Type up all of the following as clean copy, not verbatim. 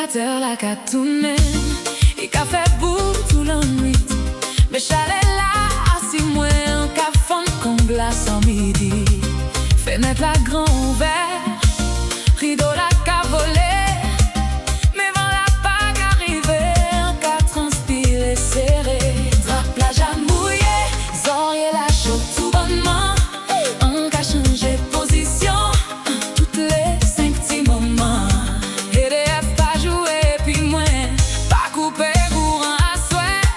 ventilateur la ka tourner, il ka fait bout tout la nuit. Mais chalet là, assis moi en ka fond comme glace en midi. Fenêtre la grand ouvert, rideau la ka volé. Mais vent la pas qu'arrivé, en ka transpiré serré. Drap plage à mouiller, zorier la chaud tout bonnement. On ka changé position, toutes les 5 petits moments. EDF pas joué, puis moi, pas coupé courant à souhait.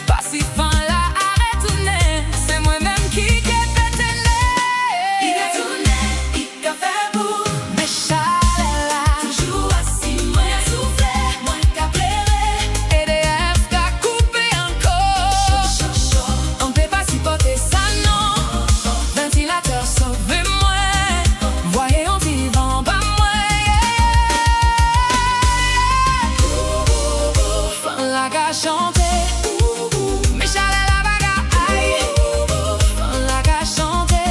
Pas si fin là, arrête tourner. C'est moi-même qui pété le il est tourné, il a fait bout. Mais chalet là, toujours assis, moi a soufflé, moi qu'a pleuré. EDF qu'a coupé encore. Chaud, chaud, chaud. On peut pas supporter ça, non. Ventilateur sauvez-moi. Voyez on vivant pas moi. Fin la qu'a chanté. Mais chalet la bagaille. Fin la qu'a chanté.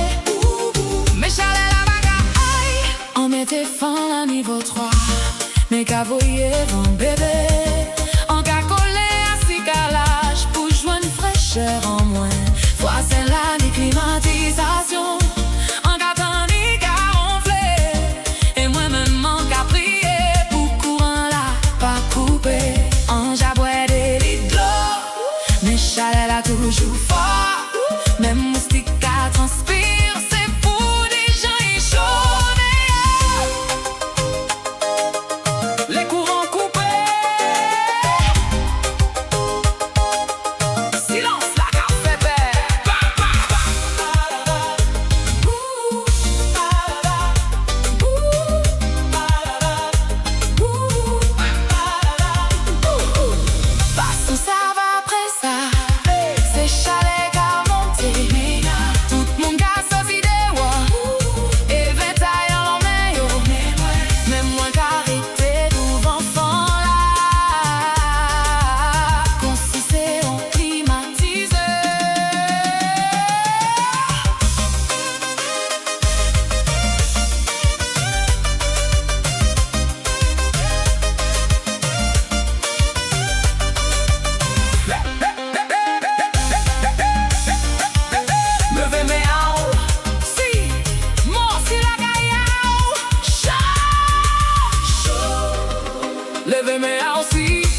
Mais chalet la bagaille. On mettait fin à niveau 3. Mais qu'a voyé mon bébé. On qu'a collé à six calages pour joindre une fraîcheur en moins. Fois c'est là les climatisation. En qu'a tandi qu'a ronflé. Et moi-même mon qu'a prié pour courant là pas coupé. En jaboué des lits de l'eau. Mais chalet là toujours fort. Même moustique à transpire. C'est pour des gens et chauds. Les courants coupés. Silence la qu'a fait peur. Passons ça va après ça. C'est chalet qu'a monté. Tout le monde qu'a sorti des voix. Et ventaille en l'emmène yo. Même moi qu'a arrêté devant enfant là. Consisté en climatiseur. Levez mes hauts. Si, moi si la gaillao. Chaud, chaud. Levez mes hauts si.